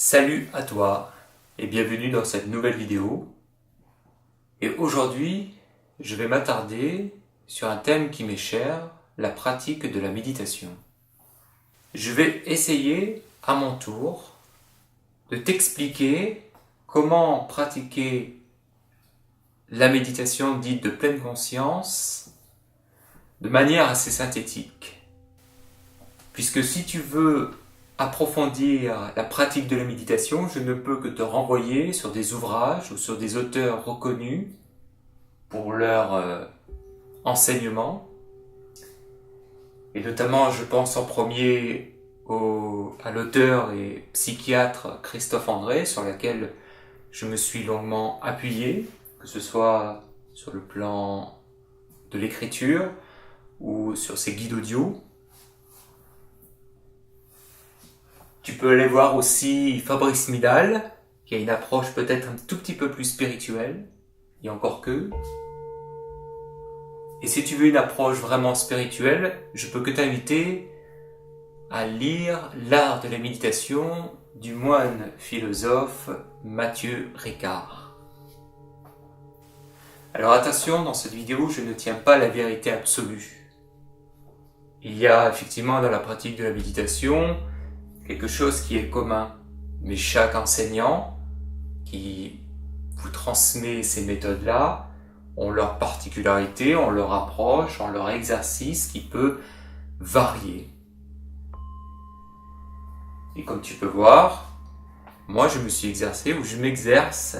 Salut à toi et bienvenue dans cette nouvelle vidéo. Et aujourd'hui, je vais m'attarder sur un thème qui m'est cher, la pratique de la méditation. Je vais essayer à mon tour de t'expliquer comment pratiquer la méditation dite de pleine conscience de manière assez synthétique. Puisque si tu veux approfondir la pratique de la méditation, je ne peux que te renvoyer sur des ouvrages ou sur des auteurs reconnus pour leur enseignement. Et notamment, je pense en premier à l'auteur et psychiatre Christophe André, sur laquelle je me suis longuement appuyé, que ce soit sur le plan de l'écriture ou sur ses guides audio. Tu peux aller voir aussi Fabrice Midal, qui a une approche peut-être un tout petit peu plus spirituelle, et encore que. Et si tu veux une approche vraiment spirituelle, je peux que t'inviter à lire L'art de la méditation du moine philosophe Matthieu Ricard. Alors attention, dans cette vidéo, je ne tiens pas la vérité absolue. Il y a effectivement dans la pratique de la méditation quelque chose qui est commun, mais chaque enseignant qui vous transmet ces méthodes-là ont leur particularité, ont leur approche, ont leur exercice qui peut varier. Et comme tu peux voir, moi je me suis exercé ou je m'exerce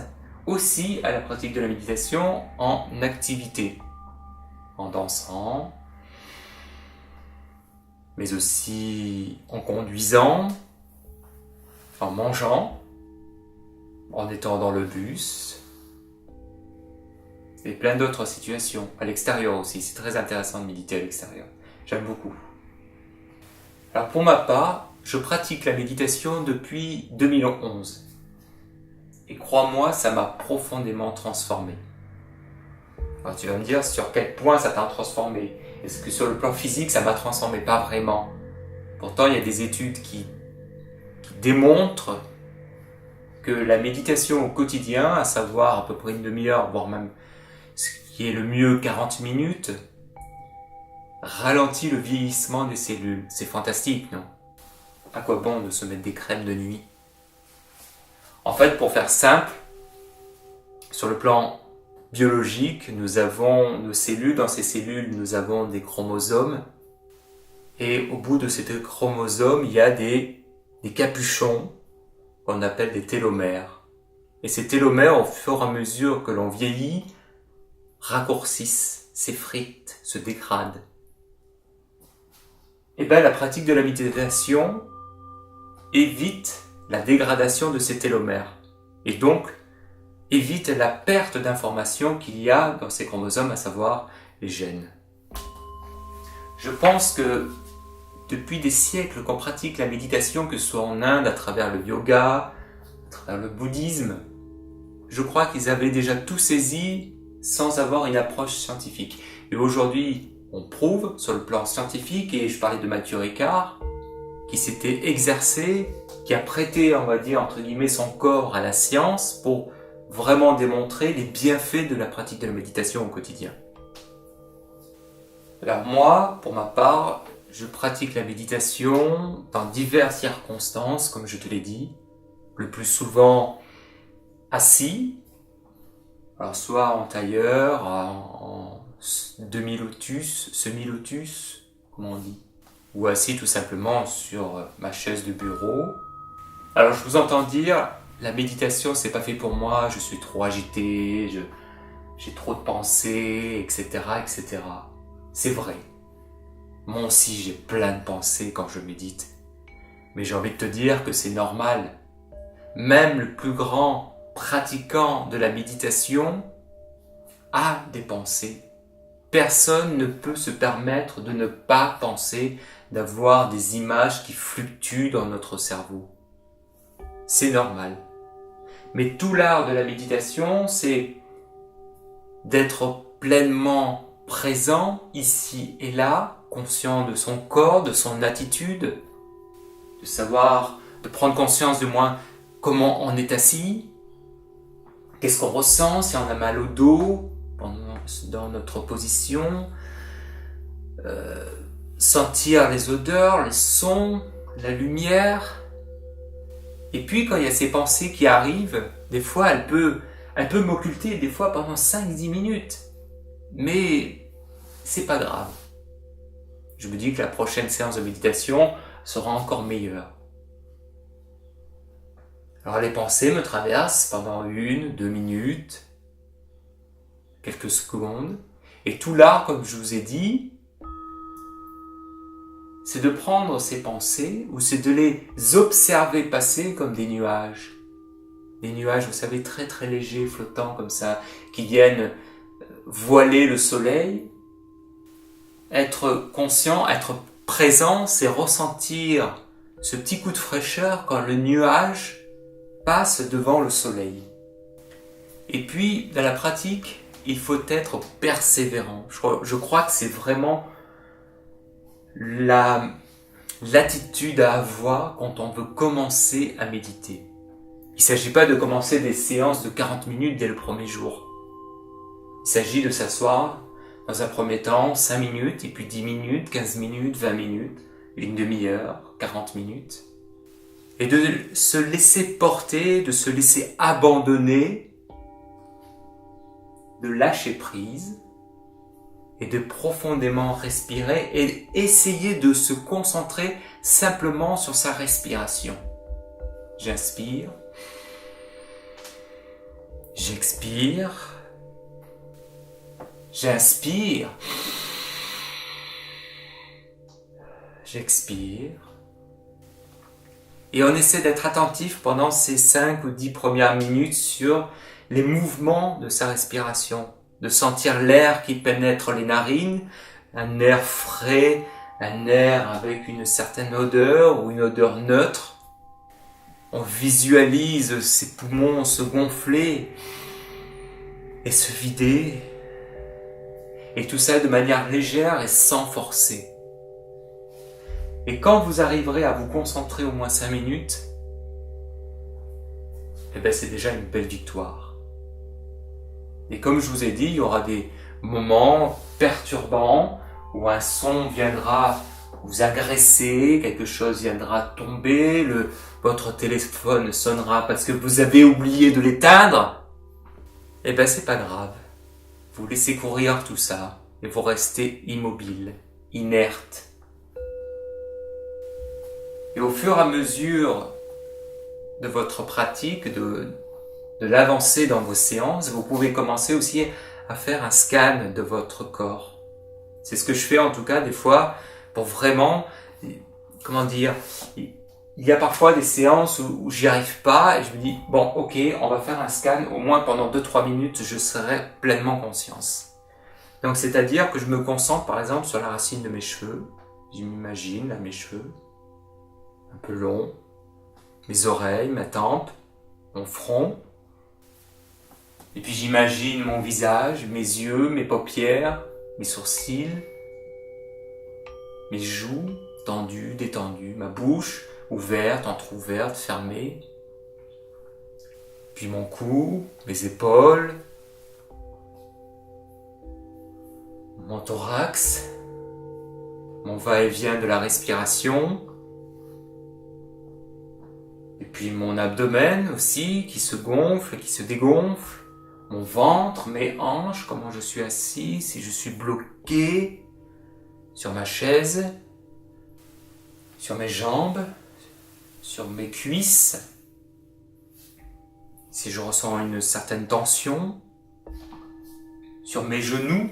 aussi à la pratique de la méditation en activité, en dansant, mais aussi en conduisant, en mangeant, en étant dans le bus, et plein d'autres situations, à l'extérieur aussi. C'est très intéressant de méditer à l'extérieur. J'aime beaucoup. Alors pour ma part, je pratique la méditation depuis 2011. Et crois-moi, ça m'a profondément transformé. Alors tu vas me dire sur quel point ça t'a transformé. Est-ce que sur le plan physique, ça m'a transformé? Pas vraiment. Pourtant, il y a des études qui démontrent que la méditation au quotidien, à savoir à peu près une demi-heure, voire même ce qui est le mieux 40 minutes, ralentit le vieillissement des cellules. C'est fantastique, non? À quoi bon de se mettre des crèmes de nuit? En fait, pour faire simple, sur le plan biologique, nous avons nos cellules. Dans ces cellules, nous avons des chromosomes. Et au bout de ces chromosomes, il y a des capuchons qu'on appelle des télomères. Et ces télomères, au fur et à mesure que l'on vieillit, raccourcissent, s'effritent, se dégradent. Et bien, la pratique de la méditation évite la dégradation de ces télomères. Et donc, évite la perte d'informations qu'il y a dans ces chromosomes, à savoir les gènes. Je pense que depuis des siècles qu'on pratique la méditation, que ce soit en Inde, à travers le yoga, à travers le bouddhisme, je crois qu'ils avaient déjà tout saisi sans avoir une approche scientifique. Et aujourd'hui, on prouve sur le plan scientifique, et je parlais de Matthieu Ricard, qui s'était exercé, qui a prêté, on va dire, entre guillemets, son corps à la science pour vraiment démontrer les bienfaits de la pratique de la méditation au quotidien. Alors moi, pour ma part, je pratique la méditation dans diverses circonstances, comme je te l'ai dit, le plus souvent assis, alors soit en tailleur, en demi-lotus, semi-lotus, comment on dit, ou assis tout simplement sur ma chaise de bureau. Alors je vous entends dire, la méditation c'est pas fait pour moi, je suis trop agité, j'ai trop de pensées, etc., etc. C'est vrai. Moi aussi j'ai plein de pensées quand je médite. Mais j'ai envie de te dire que c'est normal. Même le plus grand pratiquant de la méditation a des pensées. Personne ne peut se permettre de ne pas penser, d'avoir des images qui fluctuent dans notre cerveau. C'est normal. Mais tout l'art de la méditation, c'est d'être pleinement présent ici et là, conscient de son corps, de son attitude, de savoir, de prendre conscience du moins comment on est assis, qu'est-ce qu'on ressent, si on a mal au dos, dans notre position, sentir les odeurs, les sons, la lumière. Et puis quand il y a ces pensées qui arrivent, des fois elle peut m'occulter, des fois pendant 5-10 minutes. Mais c'est pas grave. Je me dis que la prochaine séance de méditation sera encore meilleure. Alors les pensées me traversent pendant 1-2 minutes, quelques secondes. Et tout l'art, comme je vous ai dit, c'est de prendre ces pensées ou c'est de les observer passer comme des nuages. Des nuages, vous savez, très très légers, flottants comme ça, qui viennent voiler le soleil. Être conscient, être présent, c'est ressentir ce petit coup de fraîcheur quand le nuage passe devant le soleil. Et puis, dans la pratique, il faut être persévérant. Je crois que c'est vraiment l'attitude à avoir quand on veut commencer à méditer. Il ne s'agit pas de commencer des séances de 40 minutes dès le premier jour. Il s'agit de s'asseoir dans un premier temps 5 minutes, et puis 10 minutes, 15 minutes, 20 minutes, une demi-heure, 40 minutes. Et de se laisser porter, de se laisser abandonner, de lâcher prise, et de profondément respirer et essayer de se concentrer simplement sur sa respiration. J'inspire, j'expire, j'inspire, j'expire. Et on essaie d'être attentif pendant ces 5 ou 10 premières minutes sur les mouvements de sa respiration, de sentir l'air qui pénètre les narines, un air frais, un air avec une certaine odeur ou une odeur neutre. On visualise ses poumons se gonfler et se vider. Et tout ça de manière légère et sans forcer. Et quand vous arriverez à vous concentrer au moins 5 minutes, c'est déjà une belle victoire. Et comme je vous ai dit, il y aura des moments perturbants où un son viendra vous agresser, quelque chose viendra tomber, votre téléphone sonnera parce que vous avez oublié de l'éteindre. C'est pas grave. Vous laissez courir tout ça et vous restez immobile, inerte. Et au fur et à mesure de votre pratique, de l'avancée dans vos séances, vous pouvez commencer aussi à faire un scan de votre corps. C'est ce que je fais en tout cas des fois pour vraiment, il y a parfois des séances où j'y arrive pas et je me dis, bon ok, on va faire un scan, au moins pendant 2-3 minutes, je serai pleinement conscience. Donc c'est-à-dire que je me concentre par exemple sur la racine de mes cheveux, je m'imagine là mes cheveux, un peu longs, mes oreilles, ma tempe, mon front, et puis j'imagine mon visage, mes yeux, mes paupières, mes sourcils, mes joues tendues, détendues, ma bouche ouverte, entrouverte, fermée, puis mon cou, mes épaules, mon thorax, mon va-et-vient de la respiration, et puis mon abdomen aussi qui se gonfle, qui se dégonfle, mon ventre, mes hanches, comment je suis assis, si je suis bloqué sur ma chaise, sur mes jambes, sur mes cuisses, si je ressens une certaine tension, sur mes genoux,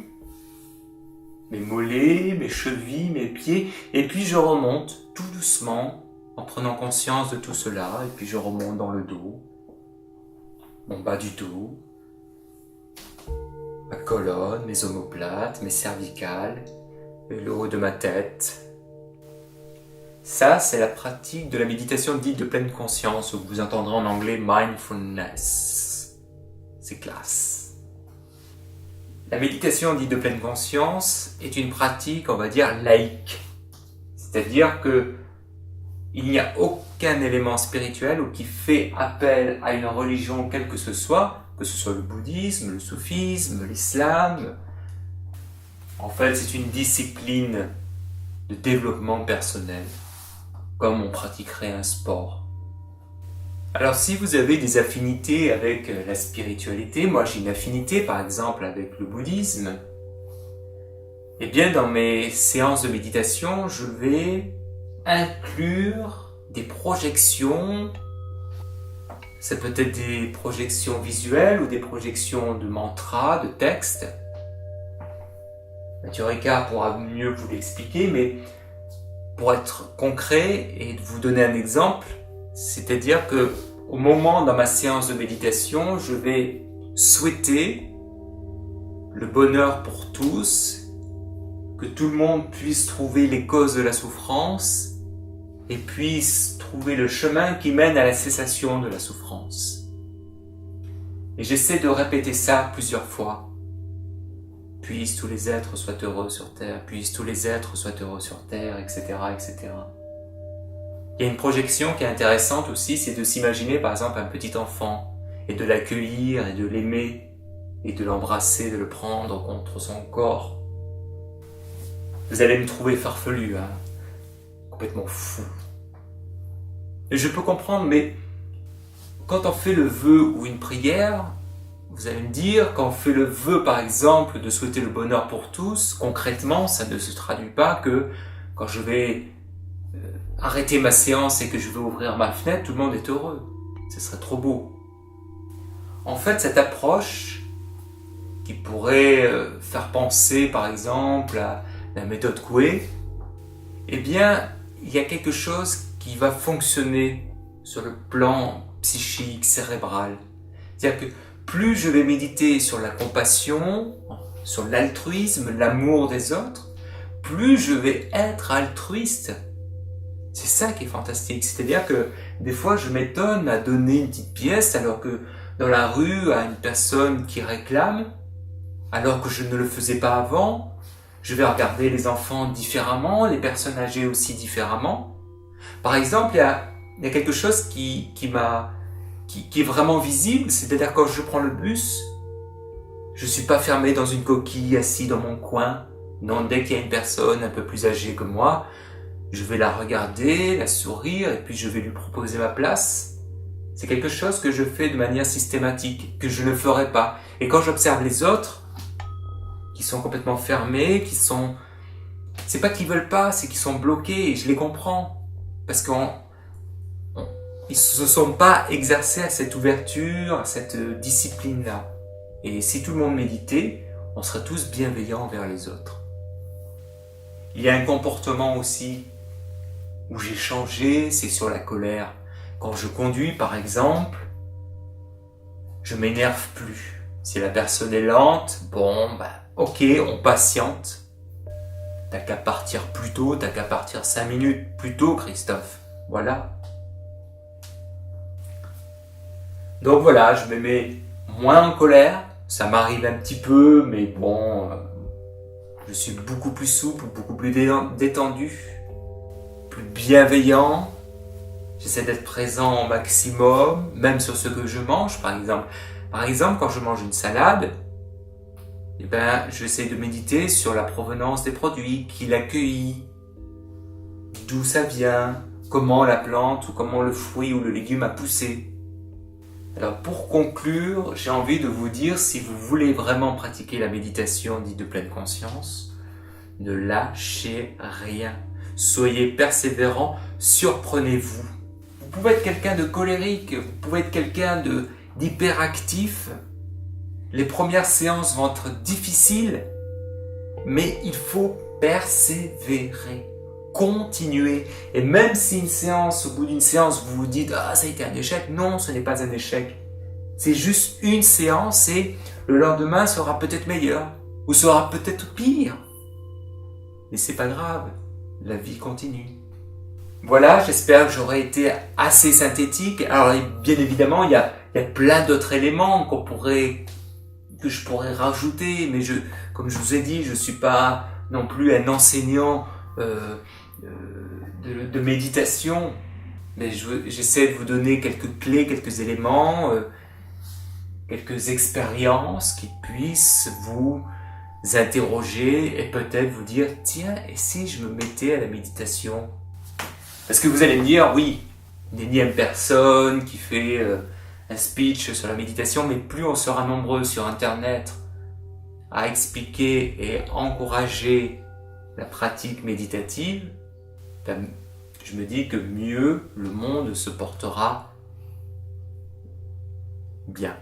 mes mollets, mes chevilles, mes pieds, et puis je remonte tout doucement en prenant conscience de tout cela, et puis je remonte dans le dos, mon bas du dos, ma colonne, mes omoplates, mes cervicales, et le haut de ma tête. Ça, c'est la pratique de la méditation dite de pleine conscience, ou que vous entendrez en anglais mindfulness. C'est classe. La méditation dite de pleine conscience est une pratique, on va dire, laïque. C'est-à-dire que il n'y a qu'un élément spirituel ou qui fait appel à une religion quelle que ce soit le bouddhisme, le soufisme, l'islam. En fait, c'est une discipline de développement personnel, comme on pratiquerait un sport. Alors si vous avez des affinités avec la spiritualité, moi j'ai une affinité par exemple avec le bouddhisme, eh bien dans mes séances de méditation, je vais inclure des projections. Ça peut être des projections visuelles ou des projections de mantras, de textes. Mathieu Ricard pourra mieux vous l'expliquer, mais pour être concret et vous donner un exemple, c'est-à-dire que au moment dans ma séance de méditation, je vais souhaiter le bonheur pour tous, que tout le monde puisse trouver les causes de la souffrance et puisse trouver le chemin qui mène à la cessation de la souffrance. Et j'essaie de répéter ça plusieurs fois. Puissent tous les êtres soient heureux sur terre, puissent tous les êtres soient heureux sur terre, etc., etc. Il y a une projection qui est intéressante aussi, c'est de s'imaginer par exemple un petit enfant et de l'accueillir et de l'aimer et de l'embrasser, de le prendre contre son corps. Vous allez me trouver farfelu, hein, complètement fou. Et je peux comprendre, mais quand on fait le vœu ou une prière, vous allez me dire, quand on fait le vœu par exemple de souhaiter le bonheur pour tous, concrètement ça ne se traduit pas que quand je vais arrêter ma séance et que je vais ouvrir ma fenêtre, tout le monde est heureux. Ce serait trop beau. En fait, cette approche qui pourrait faire penser par exemple à la méthode Coué, eh bien, il y a quelque chose qui va fonctionner sur le plan psychique, cérébral. C'est-à-dire que plus je vais méditer sur la compassion, sur l'altruisme, l'amour des autres, plus je vais être altruiste. C'est ça qui est fantastique. C'est-à-dire que des fois, je m'étonne à donner une petite pièce alors que dans la rue, à une personne qui réclame, alors que je ne le faisais pas avant, je vais regarder les enfants différemment, les personnes âgées aussi différemment. Par exemple, il y a quelque chose qui est vraiment visible, c'est-à-dire quand je prends le bus, je suis pas fermé dans une coquille, assis dans mon coin. Non, dès qu'il y a une personne un peu plus âgée que moi, je vais la regarder, la sourire, et puis je vais lui proposer ma place. C'est quelque chose que je fais de manière systématique, que je ne ferais pas. Et quand j'observe les autres, qui sont complètement fermés, c'est pas qu'ils veulent pas, c'est qu'ils sont bloqués, et je les comprends. Parce qu'ils ne se sont pas exercés à cette ouverture, à cette discipline-là. Et si tout le monde méditait, on serait tous bienveillants envers les autres. Il y a un comportement aussi où j'ai changé, c'est sur la colère. Quand je conduis, par exemple, je m'énerve plus. Si la personne est lente, ok, on patiente. T'as qu'à partir plus tôt, t'as qu'à partir 5 minutes plus tôt, Christophe. Voilà. Donc voilà, je me mets moins en colère. Ça m'arrive un petit peu, mais bon, je suis beaucoup plus souple, beaucoup plus détendu, plus bienveillant. J'essaie d'être présent au maximum, même sur ce que je mange, par exemple. Par exemple, quand je mange une salade, j'essaie de méditer sur la provenance des produits, qui l'a cueilli, d'où ça vient, comment la plante ou comment le fruit ou le légume a poussé. Alors pour conclure, j'ai envie de vous dire, si vous voulez vraiment pratiquer la méditation dite de pleine conscience, ne lâchez rien. Soyez persévérant, surprenez-vous. Vous pouvez être quelqu'un de colérique, vous pouvez être quelqu'un d'hyperactif. Les premières séances vont être difficiles, mais il faut persévérer, continuer. Et même si au bout d'une séance, vous vous dites « Ah, ça a été un échec », non, ce n'est pas un échec. C'est juste une séance et le lendemain sera peut-être meilleur ou sera peut-être pire. Mais c'est pas grave, la vie continue. Voilà, j'espère que j'aurai été assez synthétique. Alors bien évidemment, il y a plein d'autres éléments que je pourrais rajouter, mais comme je vous ai dit, je suis pas non plus un enseignant de méditation. mais j'essaie de vous donner quelques clés, quelques éléments, quelques expériences qui puissent vous interroger et peut-être vous dire « Tiens, et si je me mettais à la méditation ?» Parce que vous allez me dire « Oui, une énième personne qui fait un speech sur la méditation, mais plus on sera nombreux sur Internet à expliquer et encourager la pratique méditative, ben, je me dis que mieux le monde se portera bien. »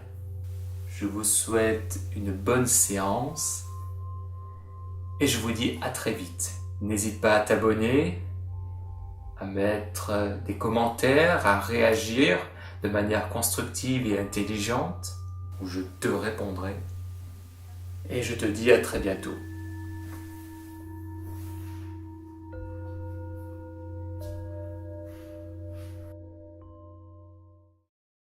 Je vous souhaite une bonne séance et je vous dis à très vite. N'hésite pas à t'abonner, à mettre des commentaires, à réagir de manière constructive et intelligente, où je te répondrai. Et je te dis à très bientôt.